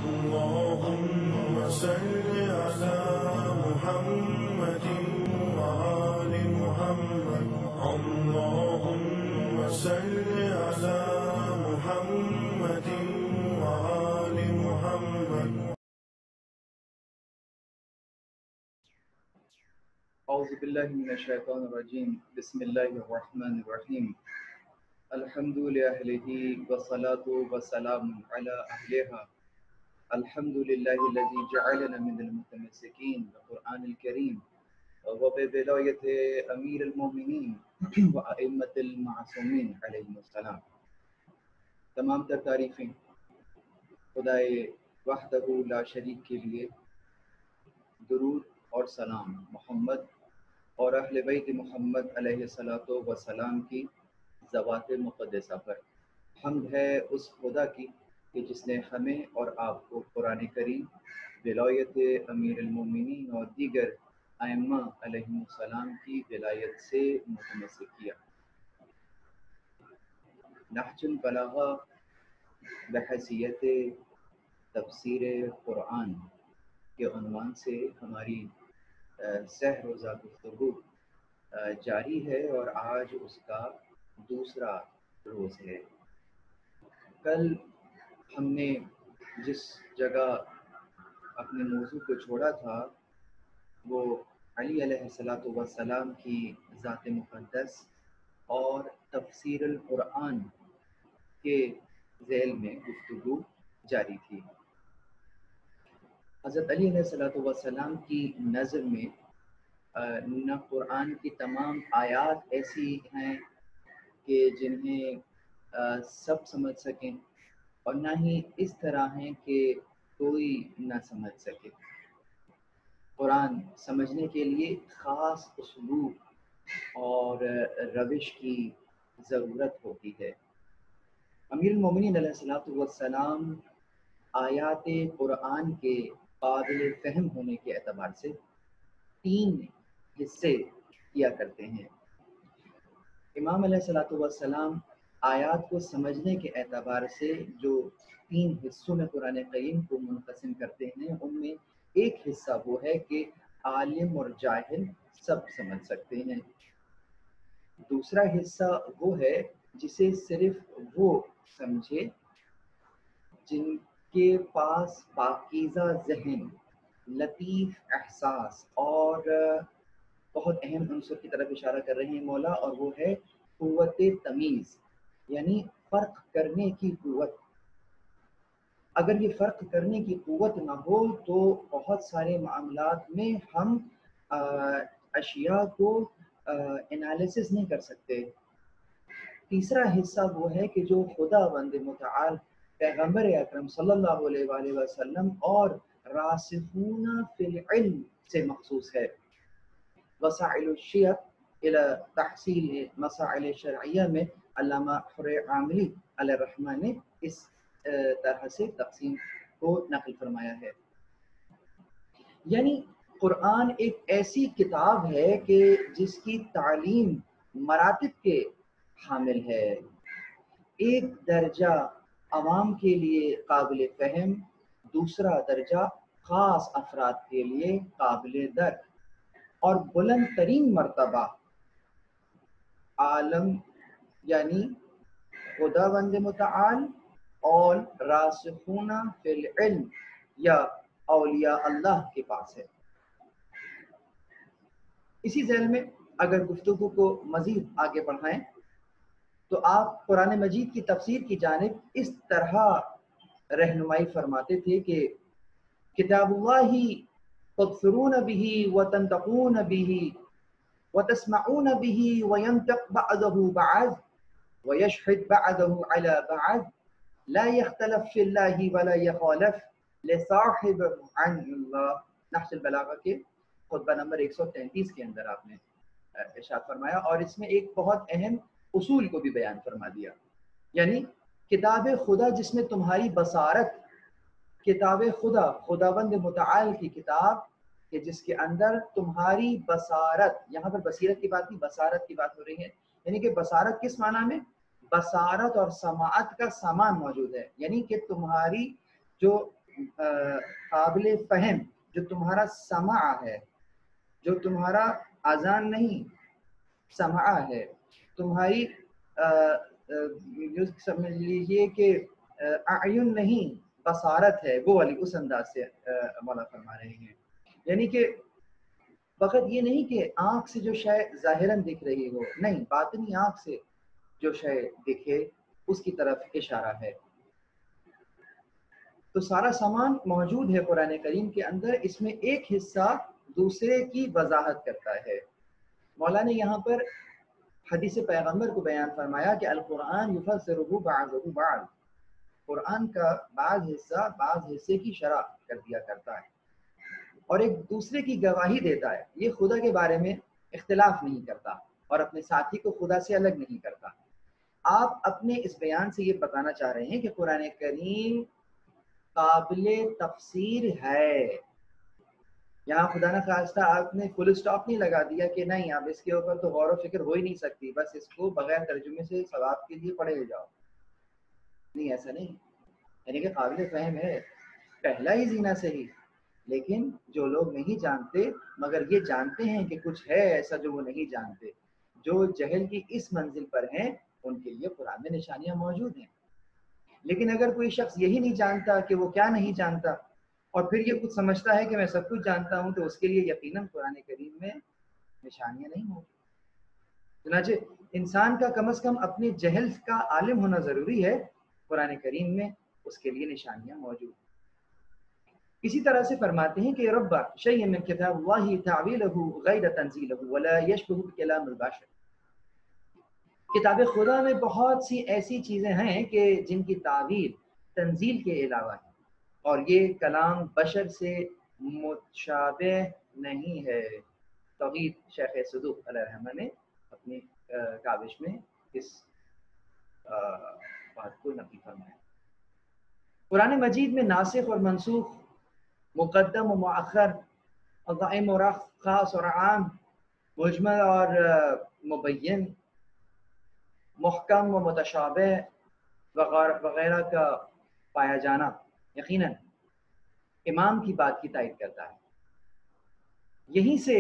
اللهم صل على محمد وآل محمد. اللهم صل على محمد وآل محمد. اعوذ باللہ من الشیطان الرجیم. بسم اللہ الرحمن الرحیم. الحمد للہ والصلاة والسلام علی اہلہا. الحمد للہ الذی جعلنا من المتمسکین بالقرآن الکریم وبولایت امیر المومنین وائمۃ المعصومین علیہم السلام. تمام تر تعریفیں خدائے وحدہ لا شریک کے لیے. درود اور سلام محمد اور اہل بیت محمد علیہ الصلوۃ والسلام کی ذوات مقدسہ پر. حمد ہے اس خدا کی کہ جس نے ہمیں اور آپ کو قرآن کریم، ولایت امیر المومنین اور دیگر ائمہ علیہم السلام کی ولایت سے متمسک کیا. نہج البلاغہ بحیثیت تفسیر قرآن کے عنوان سے ہماری سہ روزہ گفتگو جاری ہے اور آج اس کا دوسرا روز ہے. کل ہم نے جس جگہ اپنے موضوع کو چھوڑا تھا وہ علی علیہ السلام کی ذات مقدس اور تفسیر القرآن کے ذیل میں گفتگو جاری تھی. حضرت علی علیہ السلام کی نظر میں نہ قرآن کی تمام آیات ایسی ہیں کہ جنہیں سب سمجھ سکیں اور نہ ہی اس طرح ہیں کہ کوئی نہ سمجھ سکے. قرآن سمجھنے کے لیے خاص اسلوب اور روش کی ضرورت ہوتی ہے. امیر المومنین علیہ السلام آیات قرآن کے قابل فہم ہونے کے اعتبار سے 3 حصے کیا کرتے ہیں. امام علیہ السلام آیات کو سمجھنے کے اعتبار سے جو 3 حصوں میں قرآن کریم کو منقسم کرتے ہیں، ان میں ایک حصہ وہ ہے کہ عالم اور جاہل سب سمجھ سکتے ہیں. دوسرا حصہ وہ ہے جسے صرف وہ سمجھے جن کے پاس پاکیزہ ذہن، لطیف احساس اور بہت اہم عنصر کی طرف اشارہ کر رہے ہیں مولا، اور وہ ہے قوت تمیز، یعنی فرق کرنے کی قوت. اگر یہ فرق کرنے کی قوت نہ ہو تو بہت سارے معاملات میں ہم اشیاء کو انالیسس نہیں کر سکتے. تیسرا حصہ وہ ہے کہ جو خدا بند متعال پیغمبر اکرم صلی اللہ علیہ وآلہ وسلم اور راسخون فی العلم سے مخصوص ہے. وسائل الشیعہ الى تحصیل مسائل شرعیہ میں علامہ حریر عاملی علیہ الرحمہ نے اس طرح سے تقسیم کو نقل فرمایا ہے. یعنی قرآن ایک ایسی کتاب ہے کہ جس کی تعلیم مراتب کے حامل ہے. ایک درجہ عوام کے لیے قابل فہم، دوسرا درجہ خاص افراد کے لیے قابل درک، اور بلند ترین مرتبہ عالم یعنی خدا بند متعال اور راسخون فی العلم یا اولیاء اللہ کے پاس ہے. اسی ذیل میں اگر گفتگو کو مزید آگے بڑھائیں تو آپ قرآن مجید کی تفسیر کی جانب اس طرح رہنمائی فرماتے تھے کہ کتاب اللہ تبصرون به وتنطقون به وتسمعون به وينطق بعضه بعض ويشهد بعضه على بعض لا يختلف في الله ولا يخالف لصاحب عن الله. نحج البلاغہ کے خطبہ نمبر 133 کے اندر آپ نے ارشاد فرمایا، اور اس میں ایک بہت اہم اصول کو بھی بیان فرما دیا. یعنی کتاب خدا جس میں تمہاری بصارت، کتاب خدا خداوند متعال کی کتاب کہ جس کے اندر تمہاری بصارت، یہاں پر بصیرت کی بات نہیں بصارت کی بات ہو رہی ہے، یعنی کہ بصارت کس معنی میں؟ بصارت اور سماعت کا سامان موجود ہے، یعنی کہ تمہاری جو قابل فہم جو تمہارا سمع ہے، جو تمہارا اذان نہیں سمع ہے، تمہاری جو سمجھ لیجیے کہ اعین نہیں بصارت ہے، وہ والی اس انداز سے مولا فرما رہے ہیں. یعنی کہ فقط یہ نہیں کہ آنکھ سے جو شے ظاہراً دکھ رہی ہو، نہیں، باطنی آنکھ سے جو شے دکھے اس کی طرف اشارہ ہے. تو سارا سامان موجود ہے قرآن کریم کے اندر، اس میں ایک حصہ دوسرے کی وضاحت کرتا ہے. مولا نے یہاں پر حدیث پیغمبر کو بیان فرمایا کہ القرآن یفسرہ بعضہ بعض، قرآن کا بعض حصہ بعض حصے کی شرح کر دیا کرتا ہے اور ایک دوسرے کی گواہی دیتا ہے. یہ خدا کے بارے میں اختلاف نہیں کرتا اور اپنے ساتھی کو خدا سے الگ نہیں کرتا. آپ اپنے اس بیان سے یہ بتانا چاہ رہے ہیں کہ قرآن کریم قابل تفسیر ہے. یہاں خدا نہ خواستہ آپ نے فل اسٹاپ نہیں لگا دیا کہ نہیں اب اس کے اوپر تو غور و فکر ہو ہی نہیں سکتی، بس اس کو بغیر ترجمے سے ثواب کے لیے پڑھے جاؤ. نہیں، ایسا نہیں. یعنی کہ قابل فہم ہے، پہلا ہی زینہ صحیح، لیکن جو لوگ نہیں جانتے مگر یہ جانتے ہیں کہ کچھ ہے ایسا جو وہ نہیں جانتے، جو جہل کی اس منزل پر ہیں، ان کے لیے قرآن میں نشانیاں موجود ہیں. لیکن اگر کوئی شخص یہی نہیں جانتا کہ وہ کیا نہیں جانتا اور پھر یہ کچھ سمجھتا ہے کہ میں سب کچھ جانتا ہوں، تو اس کے لیے یقیناً قرآن کریم میں نشانیاں نہیں ہوں. چنانچہ انسان کا کم از کم اپنے جہل کا عالم ہونا ضروری ہے. قرآن کریم میں اس کے لیے نشانیاں موجود ہیں. اسی طرح سے فرماتے ہیں کہ رب شیء من کتاب اللہ تعویلہ غیر تنزیلہ ولا یشبہ بکلام البشر. کتاب خدا میں بہت سی ایسی چیزیں ہیں کہ جن کی تعویل تنزیل کے علاوہ ہے اور یہ کلام بشر سے متشابہ نہیں ہے. توحید شیخ صدوق علیہ الرحمہ نے اپنی کاوش میں اس بات کو نقل فرمایا. قرآن مجید میں ناسخ اور منسوخ، مقدم و مؤخر، قائم و رفع، خاص اور عام، مجمل اور مبین، محکم و متشابہ وغیرہ کا پایا جانا یقیناً امام کی بات کی تائید کرتا ہے. یہیں سے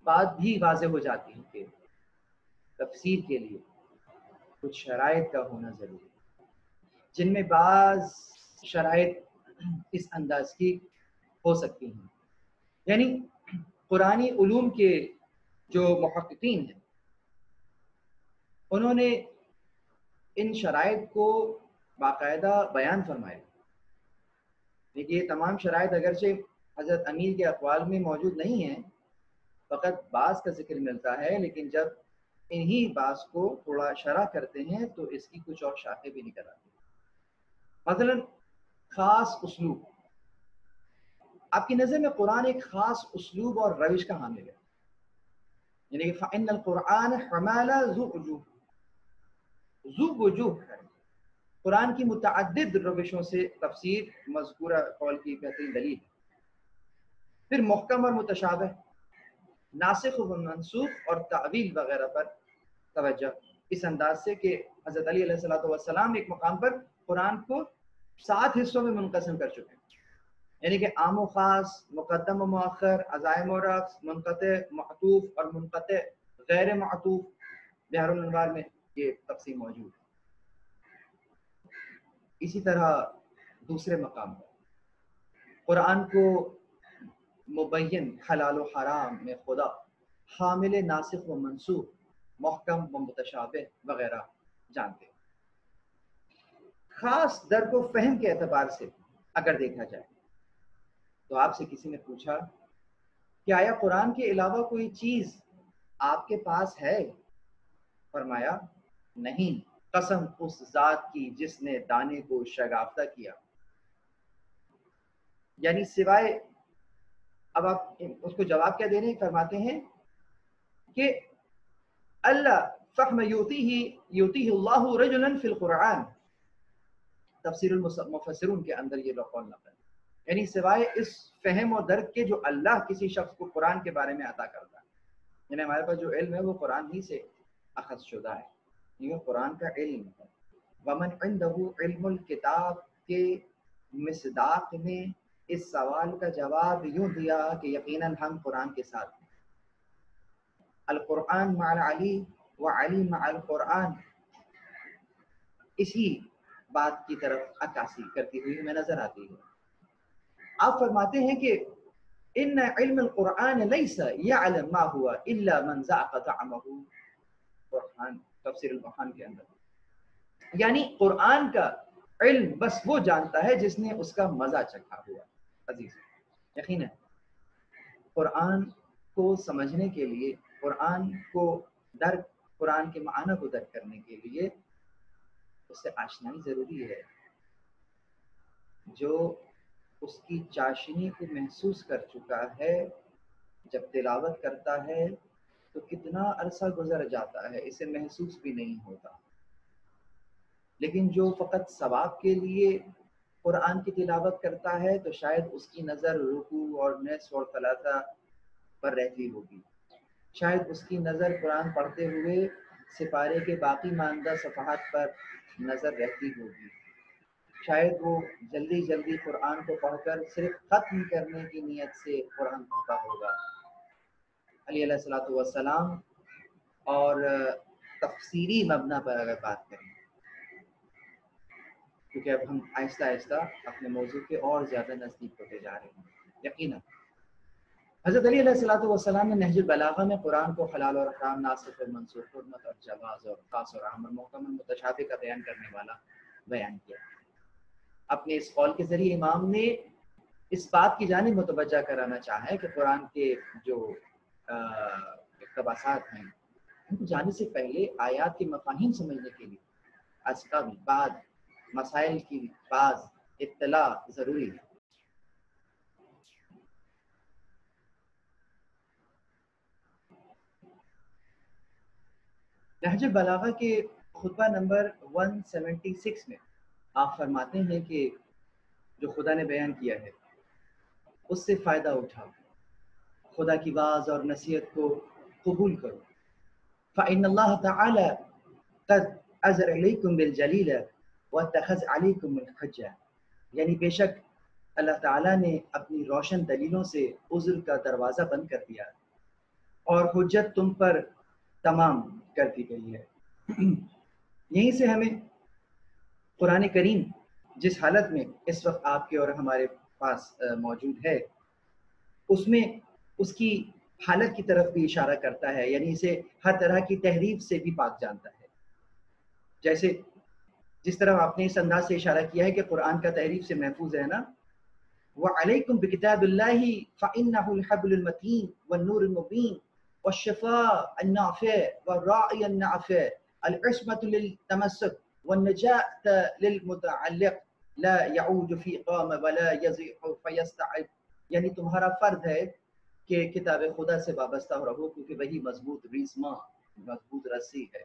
بات بھی واضح ہو جاتی ہے کہ تفسیر کے لیے کچھ شرائط کا ہونا ضروری ہے، جن میں بعض شرائط اس انداز کی ہو سکتی ہیں. یعنی قرآنی علوم کے جو محققین ہیں انہوں نے ان شرائط کو باقاعدہ بیان فرمایا. لیکن یہ تمام شرائط اگرچہ حضرت امیر کے اقوال میں موجود نہیں ہیں، فقط بعض کا ذکر ملتا ہے، لیکن جب انہی بعض کو تھوڑا شرح کرتے ہیں تو اس کی کچھ اور شاخیں بھی نکل آتی ہیں. مثلا خاص اسلوب. آپ کی نظر میں قرآن ایک خاص اسلوب اور روش کا حامل ہے. یعنی کہ فَإِنَّ الْقُرْآنَ حَمَالَ ذو وجوہ ہے. قرآن کی متعدد روشوں سے تفسیر مذکورہ قول کی بہترین دلیل ہے. پھر محکم اور متشابہ، ناسخ و منسوخ اور تعویل وغیرہ پر توجہ، اس انداز سے کہ حضرت علی علیہ السلام ایک مقام پر قرآن کو 7 حصوں میں منقسم کر چکے ہیں. یعنی کہ عام و خاص، مقدم و مؤخر، عزائم و رقص، منقطع، معطوف اور منقطع غیر معطوف. بحر الانوار میں یہ تقسیم موجود ہے. اسی طرح دوسرے مقام پر قرآن کو مبین حلال و حرام میں خدا، حامل ناسخ و منسوخ، محکم و متشابہ وغیرہ جانتے ہیں. خاص درک و فہم کے اعتبار سے اگر دیکھا جائے تو آپ سے کسی نے پوچھا کہ آیا قرآن کے علاوہ کوئی چیز آپ کے پاس ہے؟ فرمایا نہیں، قسم اس ذات کی جس نے دانے کو شگافتہ کیا. یعنی سوائے، اب آپ اس کو جواب کیا دے رہے ہیں؟ فرماتے ہیں کہ اللہ فہم یوتیہ اللہ رجلا فی القرآن، تفسیر المفسرون کے اندر یہ قول نقل ہے. یعنی سوائے اس فہم و درک کے جو اللہ کسی شخص کو قرآن کے بارے میں عطا کرتا ہے. یعنی ہمارے پاس جو علم ہے وہ قرآن ہی سے اخذ شدہ ہے، یہ قرآن کا علم ہے. ومن عنده علم الکتاب کے مصداق نے اس سوال کا جواب یوں دیا کہ یقیناً ہم قرآن کے ساتھ ہیں. القرآن مع العلی و علی مع القرآن، اسی بات کی طرف عکاسی کرتی ہوئی ہمیں نظر آتی ہے. آپ فرماتے ہیں کہ ان علم القرآن لیس یعلم ما ہوا الا من ذاق طعمه، قرآن تفسیر البرہان کے اندر. یعنی قرآن کا علم بس وہ جانتا ہے جس نے اس کا مزہ چکھا ہوا. عزیز یقینا قرآن کو سمجھنے کے لیے، قرآن کو درک، قرآن کے معنی کو درک کرنے کے لیے اس سے آشنائی ضروری ہے. جو اس کی چاشنی کو محسوس کر چکا ہے، جب تلاوت کرتا ہے تو کتنا عرصہ گزر جاتا ہے اسے محسوس بھی نہیں ہوتا. لیکن جو فقط ثواب کے لیے قرآن کی تلاوت کرتا ہے تو شاید اس کی نظر رکوع اور نصف اور ثلاثہ پر رہتی ہوگی، شاید اس کی نظر قرآن پڑھتے ہوئے سپارے کے باقی ماندہ صفحات پر نظر رہتی ہوگی، شاید وہ جلدی جلدی قرآن کو پڑھ کر صرف ختم کرنے کی نیت سے قرآن پڑھتا ہوگا. علی علیہ الصلوۃ والسلام اور تفسیری مبنا پر اگر بات کریں، کیونکہ اب ہم آہستہ آہستہ اپنے موضوع کے اور زیادہ نزدیک ہوتے جا رہے ہیں. یقینا حضرت علی علیہ الصلوۃ والسلام نے نہج البلاغہ میں قرآن کو حلال اور حرام، ناسخ اور منسوخ، حرمت اور جواز اور خاص اور عام اور محکم اور متشابہ کا بیان کرنے والا بیان کیا. اپنے اس قول کے ذریعے امام نے اس بات کی جانب متوجہ کرانا چاہا ہے کہ قرآن کے جو اقتباسات ہیں ان کو جانے سے پہلے آیات کے مفاہیم سمجھنے کے لیے از قبل بعد مسائل کی بعض اطلاع ضروری ہے. نہج البلاغہ کے خطبہ نمبر 176 میں آپ فرماتے ہیں کہ جو خدا نے بیان کیا ہے اس سے فائدہ اٹھاؤ، خدا کی واعظ اور نصیحت کو قبول کرو. فإن اللہ تعالی قد عذر علیکم بالجلیل واتخذ علیکم الحجہ، یعنی بے شک اللہ تعالیٰ نے اپنی روشن دلیلوں سے عذر کا دروازہ بند کر دیا اور حجت تم پر تمام کر دی گئی ہے. یہیں سے ہمیں قرآن کریم جس حالت میں اس وقت آپ کے اور ہمارے پاس موجود ہے اس میں اس کی حالت کی طرف بھی اشارہ کرتا ہے، یعنی اسے ہر طرح کی تحریف سے بھی پاک جانتا ہے. جیسے جس طرح آپ نے اس انداز سے اشارہ کیا ہے کہ قرآن کا تحریف سے محفوظ ہے نا. وَعَلَيْكُمْ بِكِتَابِ اللَّهِ فَإِنَّهُ الْحَبْلُ الْمَتِينُ وَالنُّورُ الْمُبِينُ والشفاء النافع والراعي النافع العصمة للتمسك والنجاة للمتعلق لا يعوج في قام ولا يزيح فيستعد، یعنی تمہارا فرض ہے کہ کتاب خدا سے وابستہ رہو کیونکہ وہی مضبوط ریزماں، مضبوط رسی ہے.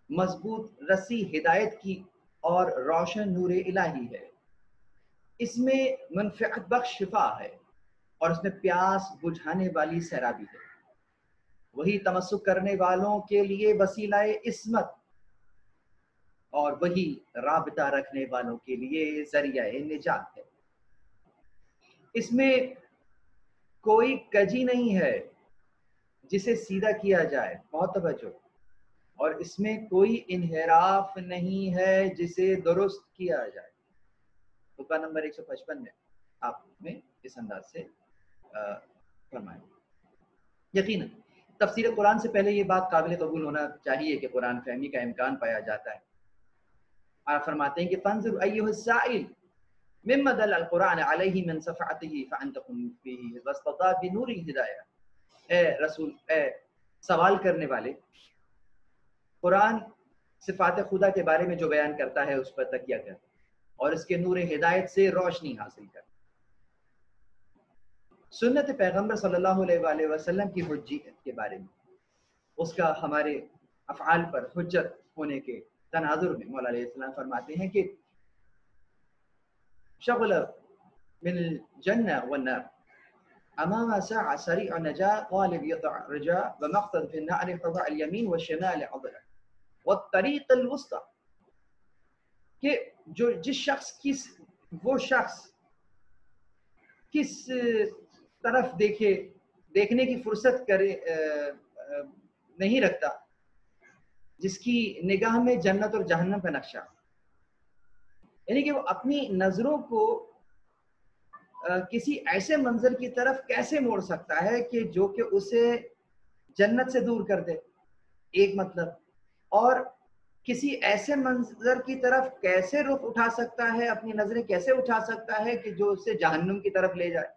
مضبوط رسی ہدایت کی اور روشن نور الہی ہے. اس میں منفعت بخش شفا ہے اور اس میں پیاس بجھانے والی سیرابی ہے. وہی تمسک کرنے والوں کے لیے وسیلہ عصمت اور وہی رابطہ رکھنے والوں کے لیے ذریعہ نجات ہے. اس میں کوئی کجی نہیں ہے جسے سیدھا کیا جائے، بہت توجہ، اور اس میں کوئی انحراف نہیں ہے جسے درست کیا جائے. خطبہ نمبر 155 میں آپ میں اس انداز سے فرمائیں. یقیناً تفسیر قرآن سے پہلے یہ بات قابل قبول ہونا چاہیے کہ قرآن فہمی کا امکان پایا جاتا ہے. آپ فرماتے ہیں کہ فانظر ایھا السائل مما دل القرآن علیہ من صفحته فانتقم فیہ واستضاء بنور الہدایہ. اے رسول، اے سوال کرنے والے، قرآن صفات خدا کے بارے میں جو بیان کرتا ہے اس پر تکیہ کر اور اس کے نور ہدایت سے روشنی حاصل کر. سنت پیغمبر صلی اللہ علیہ وآلہ وسلم کی حجیت کے بارے میں، اس کا ہمارے افعال پر حجت ہونے کے تناظر میں مولا علیہ السلام فرماتے ہیں کہ شغل من الجنہ والنار امام ساعة سریع نجا غالب یطع رجا ومقتد في النار حضع اليمین والشمال عضلہ والطریق الوسطى، کہ جو جس شخص کی وہ شخص کس طرف دیکھنے کی فرصت نہیں رکھتا جس کی نگاہ میں جنت اور جہنم کا نقشہ، یعنی کہ وہ اپنی نظروں کو کسی ایسے منظر کی طرف کیسے موڑ سکتا ہے کہ جو کہ اسے جنت سے دور کر دے، ایک مطلب، اور کسی ایسے منظر کی طرف کیسے رخ اٹھا سکتا ہے، اپنی نظریں کیسے اٹھا سکتا ہے کہ جو اسے جہنم کی طرف لے جائے۔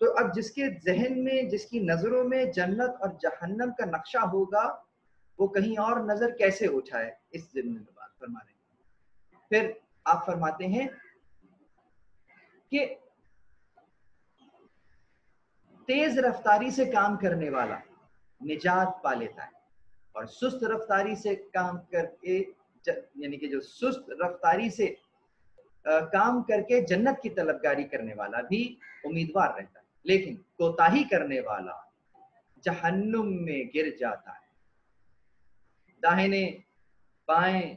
تو اب جس کے ذہن میں، جس کی نظروں میں جنت اور جہنم کا نقشہ ہوگا، وہ کہیں اور نظر کیسے اٹھائے، اس ضمن میں بات فرما رہے ہیں۔ پھر آپ فرماتے ہیں کہ تیز رفتاری سے کام کرنے والا نجات پا لیتا ہے، اور سست رفتاری سے کام کر کے، یعنی کہ جو سست رفتاری سے کام کر کے جنت کی طلبگاری کرنے والا بھی امیدوار رہتا ہے، لیکن کوتاہی کرنے والا جہنم میں گر جاتا ہے۔ داہنے بائیں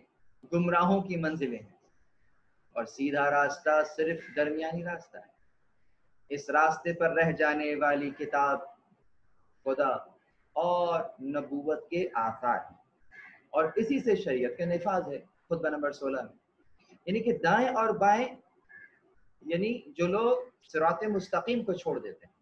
گمراہوں کی منزلیں ہیں، اور سیدھا راستہ صرف درمیانی راستہ ہے۔ اس راستے پر رہ جانے والی کتاب خدا اور نبوت کے آثار ہیں، اور اسی سے شریعت کا نفاذ ہے۔ خطبہ نمبر 16 میں، یعنی کہ دائیں اور بائیں، یعنی جو لوگ صراط مستقیم کو چھوڑ دیتے ہیں،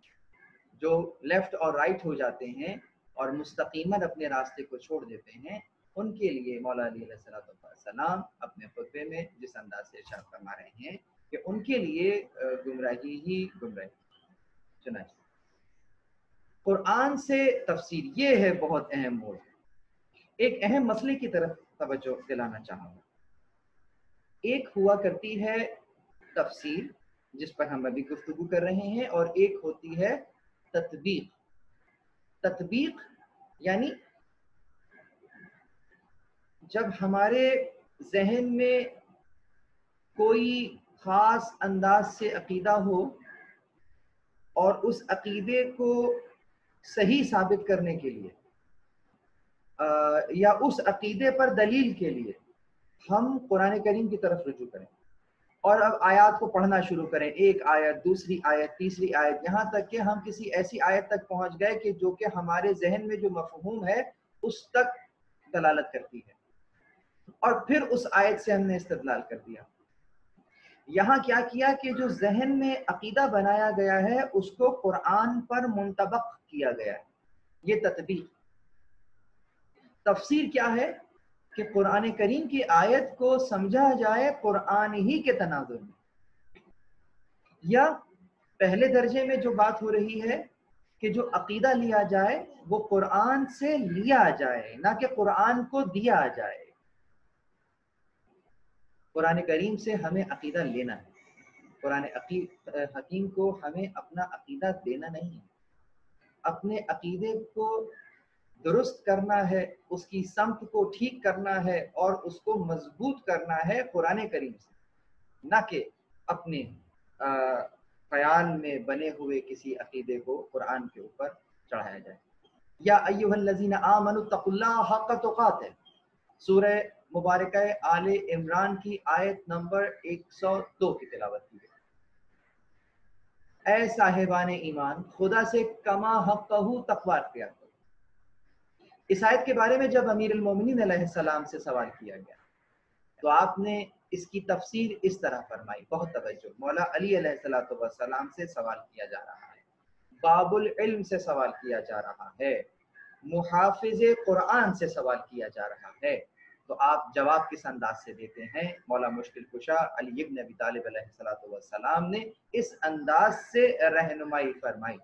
جو لیفٹ اور رائٹ ہو جاتے ہیں اور مستقیماً اپنے راستے کو چھوڑ دیتے ہیں، ان کے لیے مولا علی علیہ السلام اپنے خطبے میں جس انداز سے ارشاد فرما رہے ہیں کہ ان کے لیے گمراہی ہی گمراہی۔ چنانچہ قرآن سے تفسیر، یہ ہے بہت اہم موضوع۔ ایک اہم مسئلے کی طرف توجہ دلانا چاہوں گا۔ ایک ہوا کرتی ہے تفسیر، جس پر ہم ابھی گفتگو کر رہے ہیں، اور ایک ہوتی ہے تطبیق۔ تطبیق یعنی جب ہمارے ذہن میں کوئی خاص انداز سے عقیدہ ہو، اور اس عقیدے کو صحیح ثابت کرنے کے لیے یا اس عقیدے پر دلیل کے لیے ہم قرآن کریم کی طرف رجوع کریں، اور اب آیات کو پڑھنا شروع کریں، ایک آیت، دوسری آیت، تیسری آیت، یہاں تک کہ ہم کسی ایسی آیت تک پہنچ گئے کہ جو کہ ہمارے ذہن میں جو مفہوم ہے اس تک دلالت کرتی ہے، اور پھر اس آیت سے ہم نے استدلال کر دیا۔ یہاں کیا کیا کہ جو ذہن میں عقیدہ بنایا گیا ہے اس کو قرآن پر منطبق کیا گیا ہے، یہ تطبیق۔ تفسیر کیا ہے کہ قرآن کریم کی آیت کو سمجھا جائے قرآن ہی کے تناظر میں، یا پہلے درجے میں جو بات ہو رہی ہے کہ جو عقیدہ لیا جائے وہ قرآن سے لیا جائے، نہ کہ قرآن کو دیا جائے۔ قرآن کریم سے ہمیں عقیدہ لینا ہے، قرآن حکیم کو ہمیں اپنا عقیدہ دینا نہیں ہے، اپنے عقیدے کو درست کرنا ہے، اس کی سمت کو ٹھیک کرنا ہے، اور اس کو مضبوط کرنا ہے قرآن کریم سے، نہ کہ اپنے خیال میں بنے ہوئے کسی عقیدے کو قرآن کے اوپر چڑھایا جائے۔ یا ایھا الذین آمنوا اتقوا اللہ حق تقاتہ، سورہ مبارکہ آل عمران کی آیت نمبر 102 کی تلاوت کی گئی۔ اے صاحبان ایمان، خدا سے کما حقہ تقوی اختیار کرو۔ اس آیت کے بارے میں جب امیر المومنین علیہ السلام سے سوال کیا گیا تو آپ نے اس کی تفسیر اس طرح فرمائی، بہت توجہ، مولا علی علیہ السلام سے سوال کیا جا رہا ہے، باب العلم سے سوال کیا جا رہا ہے، محافظ قرآن سے سوال کیا جا رہا ہے، تو آپ جواب کس انداز سے دیتے ہیں؟ مولا مشکل کشا علی ابن ابی طالب علیہ السلام نے اس انداز سے رہنمائی فرمائی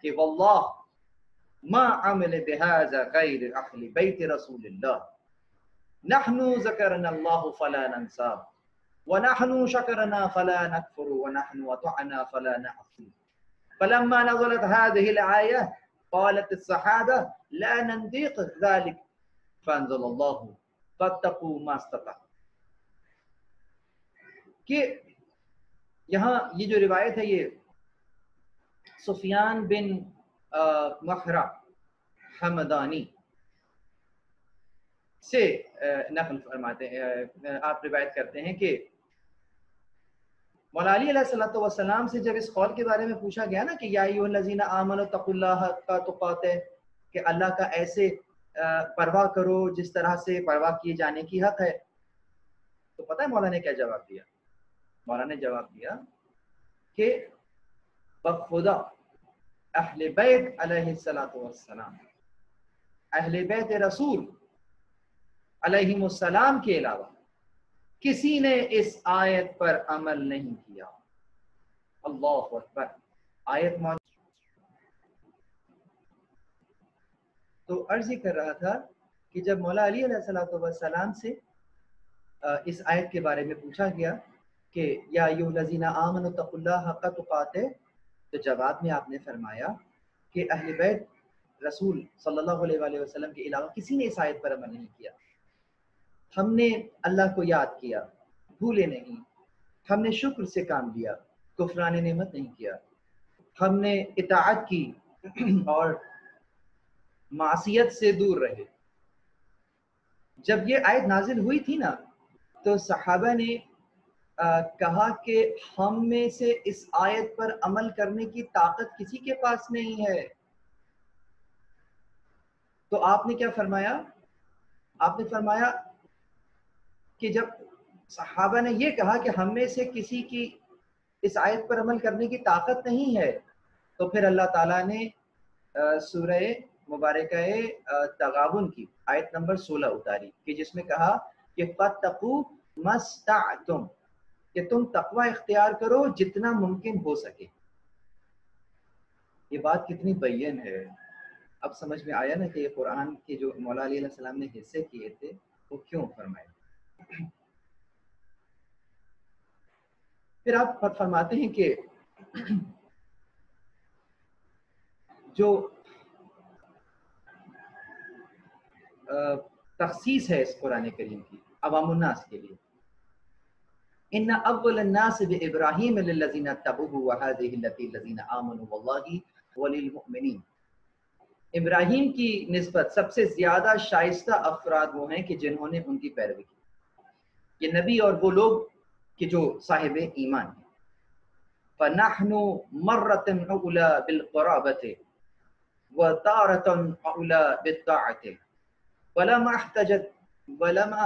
کہ واللہ ما عمل بهذا غیر اہل بیت رسول اللہ، نحن ذکرنا اللہ فلا ننسى، ونحن شکرنا فلا نکفر، ونحن اطعنا فلا نعصي۔ فلما نزلت هذه الآية قالت الصحابة لا ننطق ذلك، فانزل الله فاتقوا ما استطعتم۔ کہ یہاں یہ جو روایت ہے یہ سفیان بن مخرہ حمدانی سے نقل فرماتے ہیں، آپ روایت کرتے ہیں کہ مولا علی علیہ الصلوۃ والسلام سے جب اس قول کے بارے میں پوچھا گیا نا کہ یا ایھا الذین آمنوا اتقوا اللہ حق تقاتہ، کہ اللہ کا ایسے پرواہ کرو جس طرح سے پرواہ کیے جانے کی حق ہے، تو پتہ ہے مولا نے کیا جواب دیا؟ مولا نے جواب دیا کہ بخدا اہل بیت علیہ الصلوۃ والسلام، اہل بیت رسول علیہم السلام کے علاوہ کسی نے اس آیت پر عمل نہیں کیا۔ اللہ اکبر۔ آیت تو عرض ہی کر رہا تھا کہ جب مولا علی علیہ السلام سے اس آیت کے بارے میں پوچھا گیا کہ یا ایھا الذین آمنوا اتقوا اللہ حق تقاتہ، تو جواب میں آپ نے فرمایا کہ اہل بیت رسول صلی اللہ علیہ وآلہ وسلم کے علاوہ کسی نے اس آیت پر عمل نہیں کیا۔ ہم نے اللہ کو یاد کیا، بھولے نہیں، ہم نے شکر سے کام لیا، کفران نعمت نہیں کیا، ہم نے اطاعت کی اور معصیت سے دور رہے۔ جب یہ آیت نازل ہوئی تھی نا تو صحابہ نے کہا کہ ہم میں سے اس آیت پر عمل کرنے کی طاقت کسی کے پاس نہیں ہے۔ تو آپ نے کیا فرمایا؟ آپ نے فرمایا کہ جب صحابہ نے یہ کہا کہ ہم میں سے کسی کی اس آیت پر عمل کرنے کی طاقت نہیں ہے، تو پھر اللہ تعالیٰ نے سورہ مبارکہ تغابن کی آیت نمبر 16 اتاری کہ جس میں کہا کہ فَاتَّقُوا مَا اسْتَطَعْتُمْ، کہ تم تقوی اختیار کرو جتنا ممکن ہو سکے۔ یہ بات کتنی بین ہے۔ اب سمجھ میں آیا نا کہ یہ قرآن کے جو مولا علی علیہ السلام نے حصے کیے تھے وہ کیوں فرمائے۔ پھر آپ فرماتے ہیں کہ جو تخصیص ہے اس قرآن کریم کی عوام الناس کے لیے، ان اول الناس بابراہیم للذین اتبعوہ وہذہ الذین آمنوا واللہ وللمؤمنین، ابراہیم کی نسبت سب سے زیادہ شائستہ افراد وہ ہیں کہ جنہوں نے ان کی پیروی کی، یہ نبی اور وہ لوگ کہ جو صاحب ایمان ہیں۔ فَنَحْنُ مَرَّةً أُولَى بِالْقَرَابَةِ وَتَارَةً أُولَى بِالطَّاعَةِ ولما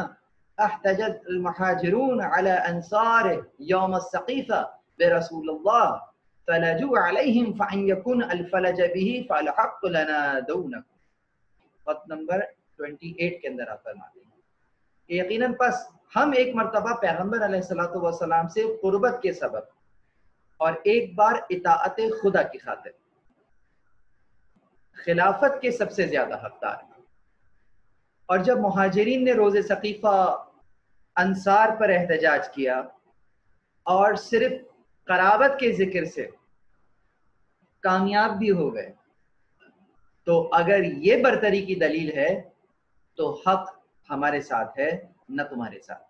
احتجت المهاجرون على أنصاره يوم السقيفة برسول الله فلجوا عليهم فإن يكن الفلج به فالحق لنا دونكم۔ خط نمبر 28 کے اندر آپ فرماتے ہیں کہ یقیناً پس ہم ایک مرتبہ پیغمبر علیہ الصلوۃ والسلام سے قربت کے سبب اور ایک بار اطاعت خدا کی خاطر خلافت کے سب سے زیادہ حقدار ہیں۔ اور جب مہاجرین نے روز ثقیفہ انصار پر احتجاج کیا اور صرف قرابت کے ذکر سے کامیاب بھی ہو گئے، تو اگر یہ برتری کی دلیل ہے تو حق ہمارے ساتھ ہے نہ تمہارے ساتھ۔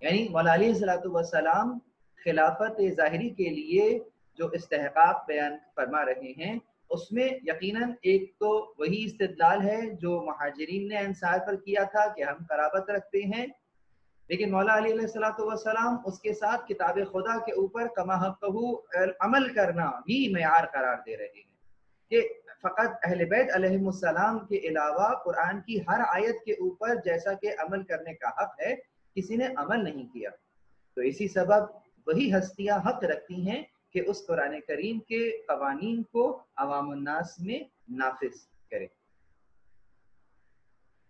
یعنی مولا علیہ الصلوۃ والسلام خلافت ظاہری کے لیے جو استحقاق بیان فرما رہے ہیں اس میں یقیناً ایک تو وہی استدلال ہے جو مہاجرین نے انصار پر کیا تھا کہ ہم قرابت رکھتے ہیں، لیکن مولا علی علیہ الصلوۃ والسلام اس کے ساتھ کتاب خدا کے اوپر کما حقہ عمل کرنا بھی معیار قرار دے رہے ہیں کہ فقط اہل بیت علیہم السلام کے علاوہ قرآن کی ہر آیت کے اوپر جیسا کہ عمل کرنے کا حق ہے کسی نے عمل نہیں کیا، تو اسی سبب وہی ہستیاں حق رکھتی ہیں کہ اس قرآن کریم کے قوانین کو عوام الناس میں نافذ کرے۔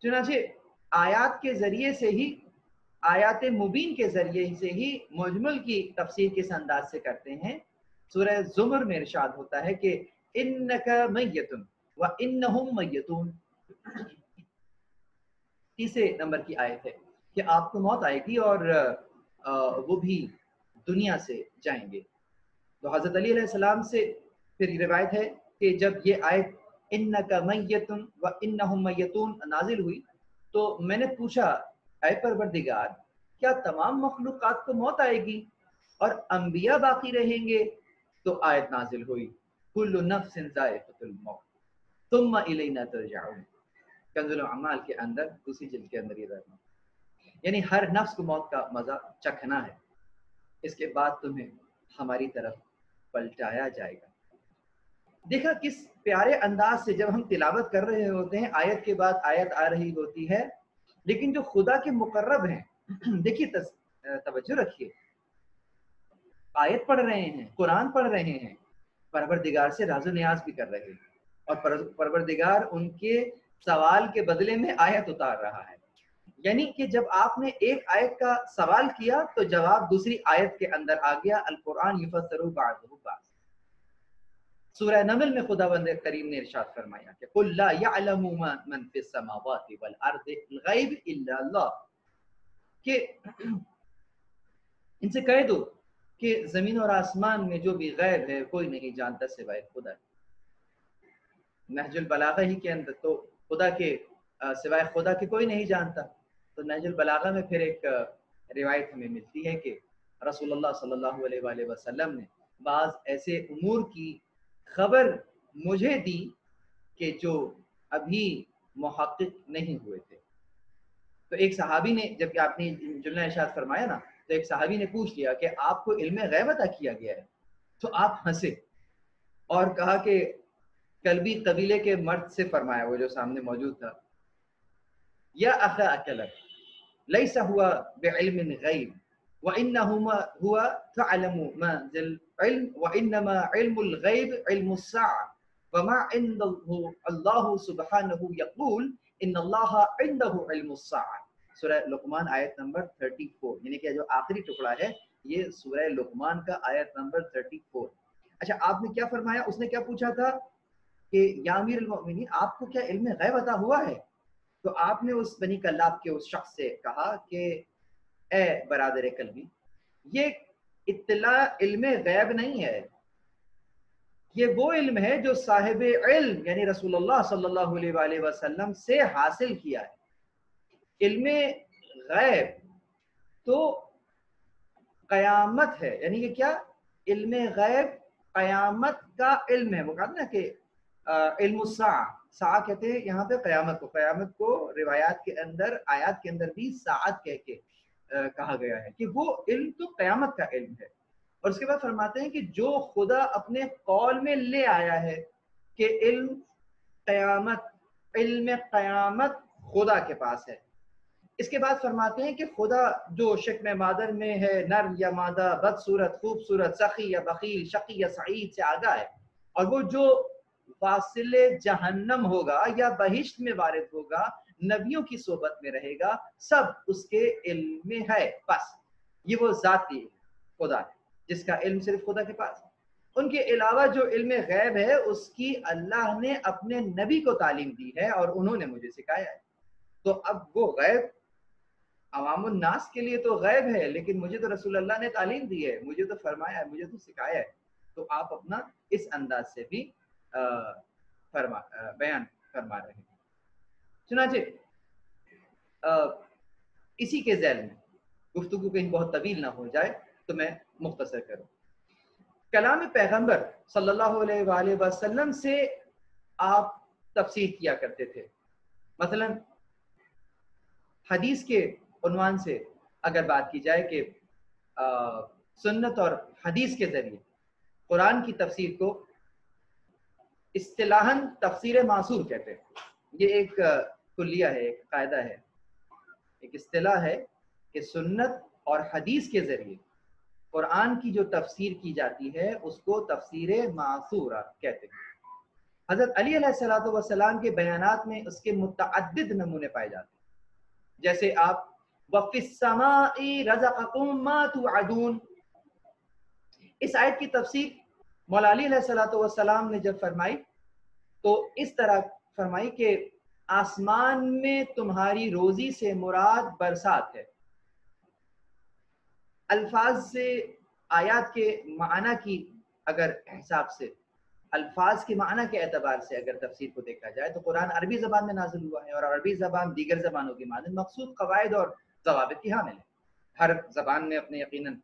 چنانچہ آیات کے ذریعے سے ہی، آیات مبین کے ذریعے سے ہی مجمل کی تفسیر کس انداز سے کرتے ہیں۔ سورہ زمر میں ارشاد ہوتا ہے کہ انک میت وانہم میتون، تیسرے نمبر کی آیت ہے کہ آپ کو موت آئے گی اور وہ بھی دنیا سے جائیں گے۔ تو حضرت علی علیہ السلام سے پھر روایت ہے کہ جب یہ آیت انک میت وانہم میتون نازل ہوئی تو میں نے پوچھا اے پروردگار کیا تمام مخلوقات کو موت آئے گی اور انبیاء باقی رہیں گے؟ تو آیت نازل ہوئی کل نفس ذائقۃ الموت ثم الینا ترجعون، کنز الاعمال کے اندر دوسری جلد کے اندر یہ رہنا، یعنی ہر نفس کو موت کا مزہ چکھنا ہے۔ اس کے بعد تمہیں ہماری طرف پلٹایا جائے گا۔ دیکھا کس پیارے انداز سے جب ہم تلاوت کر رہے ہوتے ہیں، آیت کے بعد آیت آ رہی ہوتی ہے، لیکن جو خدا کے مقرب ہیں دیکھیے توجہ رکھیے، آیت پڑھ رہے ہیں، قرآن پڑھ رہے ہیں، پروردگار سے راز و نیاز بھی کر رہے ہیں، اور پروردگار ان کے سوال کے بدلے میں آیت اتار رہا ہے۔ یعنی کہ جب آپ نے ایک آیت کا سوال کیا تو جواب دوسری آیت کے اندر آ گیا۔ القرآن یفسر بعضہ بعض۔ سورہ نمل میں خداوند کریم نے ارشاد فرمایا کہ قل لا يعلم من في السماوات والارض الغیب الا اللہ، کہ ان سے کہہ دو کہ زمین اور آسمان میں جو بھی غیب ہے کوئی نہیں جانتا سوائے خدا۔ نہج البلاغہ ہی کے اندر تو خدا کے سوائے خدا کے کوئی نہیں جانتا، تو نہج البلاغہ میں پھر ایک روایت ہمیں ملتی ہے کہ رسول اللہ صلی اللہ علیہ وآلہ وسلم نے بعض ایسے امور کی خبر مجھے دی کہ جو ابھی محقق نہیں ہوئے تھے۔ تو ایک صحابی نے، جب کہ آپ نے جملہ ارشاد فرمایا نا، تو ایک صحابی نے پوچھ لیا کہ آپ کو علم غیب عطا کیا گیا ہے؟ تو آپ ہنسے اور کہا کہ کلبی قبیلے کے مرد سے فرمایا، وہ جو سامنے موجود تھا، یا اخا اکلب لیس ہوا بعلم غیب وانما هو تعلم ما ذل علم وانما علم الغیب علم الساعة وما عنده اللہ سبحانہ یقول ان اللہ عنده علم الساعة۔ سورہ لقمان آیت نمبر 34، یعنی کہ جو آخری ٹکڑا ہے یہ سورہ لقمان کا آیت نمبر 34۔ اچھا، آپ نے کیا فرمایا؟ اس نے کیا پوچھا تھا کہ یا امیر المؤمنین آپ کو کیا علم غیب عطا ہوا ہے؟ تو آپ نے اس بنی کلاب کے اس شخص سے کہا کہ اے برادر قلبی، یہ اطلاع علم غیب نہیں ہے، یہ وہ علم ہے جو صاحب علم یعنی رسول اللہ صلی اللہ علیہ وآلہ وسلم سے حاصل کیا ہے۔ علم غیب تو قیامت ہے، یعنی کہ کیا؟ علم غیب قیامت کا علم ہے۔ وہ کہا نا کہ علم الساعہ، ساعہ کہتے ہیں یہاں پہ قیامت کو، قیامت کو روایات کے اندر، آیات کے اندر بھی ساعت کہہ کے کہا گیا ہے کہ وہ علم تو قیامت کا علم ہے۔ اور اس کے بعد فرماتے ہیں کہ جو خدا اپنے قول میں لے آیا ہے کہ علم قیامت، علم قیامت خدا کے پاس ہے۔ اس کے بعد فرماتے ہیں کہ خدا جو شکم مادر میں ہے، نر یا مادہ، بدصورت خوبصورت، سخی یا بخیل، شقی یا سعید سے آگاہ ہے، اور وہ جو فاصل جہنم ہوگا یا بہشت میں وارد ہوگا، نبیوں کی صحبت میں رہے گا، سب اس کے علم میں ہے۔ بس یہ وہ ذاتی خدا ہے جس کا علم صرف خدا کے پاس ہے۔ ان کے علاوہ جو علم غیب ہے اس کی اللہ نے اپنے نبی کو تعلیم دی ہے اور انہوں نے مجھے سکھایا ہے۔ تو اب وہ غیب عوام الناس کے لیے تو غیب ہے، لیکن مجھے تو رسول اللہ نے تعلیم دی ہے، مجھے تو فرمایا ہے، مجھے تو سکھایا ہے۔ تو آپ اپنا اس انداز سے بھی بیان فرما رہے ہیں۔ چنانچہ اسی کے ذیل میں گفتگو کہیں بہت طویل نہ ہو جائے تو میں مختصر کروں۔ کلام پیغمبر صلی اللہ علیہ وآلہ وسلم سے آپ تفسیر کیا کرتے تھے۔ مثلا حدیث کے عنوان سے اگر بات کی جائے کہ سنت اور حدیث کے ذریعے قرآن کی تفسیر کو اصطلاحاً تفسیر معصور کہتے ہیں۔ یہ ایک کلیہ ہے، ایک قاعدہ ہے، ایک اصطلاح ہے کہ سنت اور حدیث کے ذریعے قرآن کی جو تفسیر کی جاتی ہے اس کو تفسیر معصورہ کہتے ہیں۔ حضرت علی علیہ السلام کے بیانات میں اس کے متعدد نمونے پائے جاتے ہیں، جیسے آپ وَفِي السَّمَاءِ رَزَقَكُم مَّا تُوعَدُونَ، اس آیت کی تفسیر مولا علی علیہ السلام نے جب فرمائی تو اس طرح فرمائی کہ آسمان میں تمہاری روزی سے مراد برسات ہے۔ الفاظ سے آیات کے معنی کی اگر حساب سے، الفاظ کے معنی کے اعتبار سے اگر تفسیر کو دیکھا جائے تو قرآن عربی زبان میں نازل ہوا ہے، اور عربی زبان دیگر زبانوں کی مانند مخصوص قواعد اور ضوابط کی حامل ہے۔ ہر زبان میں اپنے یقیناً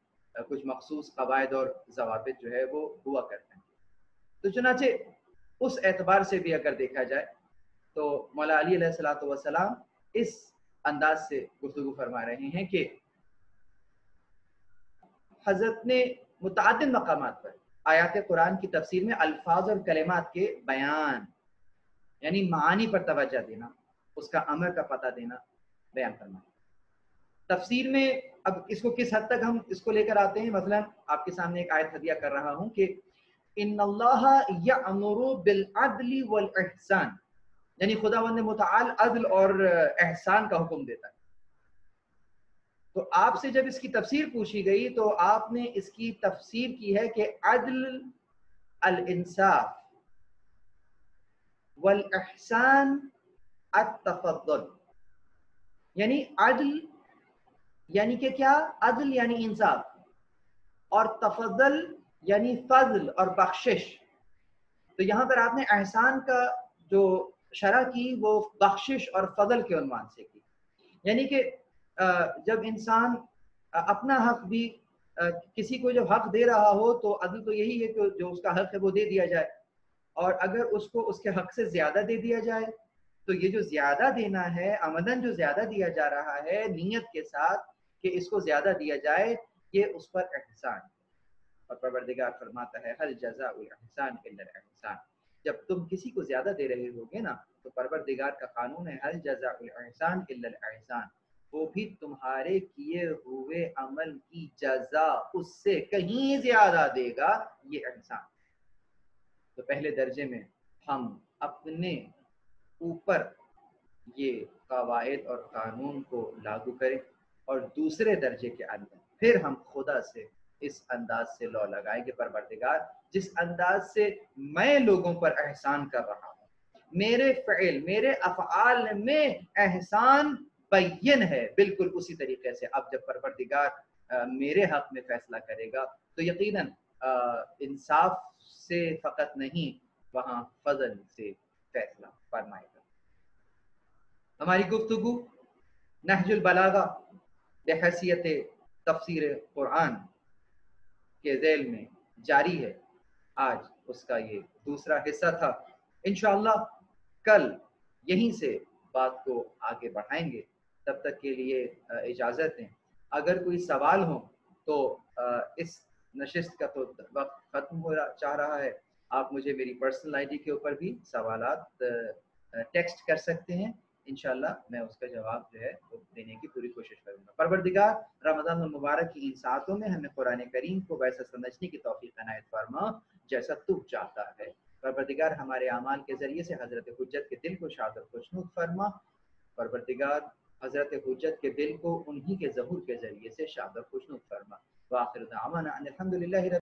کچھ مخصوص قواعد اور ضوابط جو ہے وہ ہوا کرتے ہیں۔ تو چنانچہ اس اعتبار سے بھی اگر دیکھا جائے تو مولا علی علیہ السلام اس انداز سے گفتگو فرما رہے ہیں کہ حضرت نے متعدد مقامات پر آیات قرآن کی تفسیر میں الفاظ اور کلمات کے بیان یعنی معانی پر توجہ دینا، اس کا امر کا پتہ دینا بیان کرنا۔ تفسیر میں اب اس کو کس حد تک ہم اس کو لے کر آتے ہیں، مثلا آپ کے سامنے ایک آیت ہدیہ کر رہا ہوں کہ ان اللہ یأمر بالعدل والاحسان، یعنی خداوند متعال عدل اور احسان کا حکم دیتا ہے۔ تو آپ سے جب اس کی تفسیر پوچھی گئی تو آپ نے اس کی تفسیر کی ہے کہ عدل الانصاف والاحسان التفضل، یعنی عدل یعنی کہ کیا؟ عدل یعنی انصاف، اور تفضل یعنی فضل اور بخشش۔ تو یہاں پر آپ نے احسان کا جو شرح کی وہ بخشش اور فضل کے عنوان سے کی، یعنی کہ جب انسان اپنا حق بھی کسی کو جب حق دے رہا ہو تو عدل تو یہی ہے کہ جو اس کا حق ہے وہ دے دیا جائے، اور اگر اس کو اس کے حق سے زیادہ دے دیا جائے تو یہ جو زیادہ دینا ہے عمدن جو زیادہ دیا جا رہا ہے نیت کے ساتھ کہ اس کو زیادہ دیا جائے، یہ اس پر احسان ہے۔ اور پروردگار فرماتا ہے هل جزاء الاحسان الا الاحسان، جب تم کسی کو زیادہ دے رہے ہوگے نا تو پروردگار کا قانون ہے هل جزاء الاحسان الا الاحسان، وہ بھی تمہارے کیے ہوئے عمل کی جزا اس سے کہیں زیادہ دے گا، یہ احسان۔ تو پہلے درجے میں ہم اپنے اوپر یہ قواعد اور قانون کو لاگو کریں، اور دوسرے درجے کے اندر پھر ہم خدا سے اس انداز سے لو لگائیں کہ پروردگار جس انداز سے میں لوگوں پر احسان کر رہا ہوں، میرے فعل میرے افعال میں احسان بین ہے، بالکل اسی طریقے سے اب جب پروردگار میرے حق میں فیصلہ کرے گا تو یقیناً انصاف سے فقط نہیں وہاں فضل سے فیصلہ فرمائے گا۔ ہماری گفتگو نہج البلاغہ بحیثیت تفسیر قرآن کے ذیل میں جاری ہے، آج اس کا یہ دوسرا حصہ تھا۔ انشاءاللہ کل یہیں سے بات کو آگے بڑھائیں گے، تب تک کے لیے اجازت دیں۔ اگر کوئی سوال ہو تو اس نشست کا تو وقت ختم ہو چاہ رہا ہے، آپ مجھے میری پرسنل آئی ڈی کے اوپر بھی سوالات ٹیکسٹ کر سکتے ہیں، انشاءاللہ میں اس کا جواب جو ہے وہ دینے کی پوری کوشش کروں گا۔ پروردگار رمضان المبارک کی ان ساعتوں میں ہمیں قرآن کریم کو ویسا سمجھنے کی توفیق عنایت فرما جیسا تو چاہتا ہے۔ پروردگار ہمارے اعمال کے ذریعے سے حضرت حجت کے دل کو شاد اور خوشنود فرما۔ پروردگار حضرت حجت کے دل کو انہی کے ظہور کے ذریعے سے شاد اور خوشنود فرما۔ وآخر دعوانا ان الحمد للہ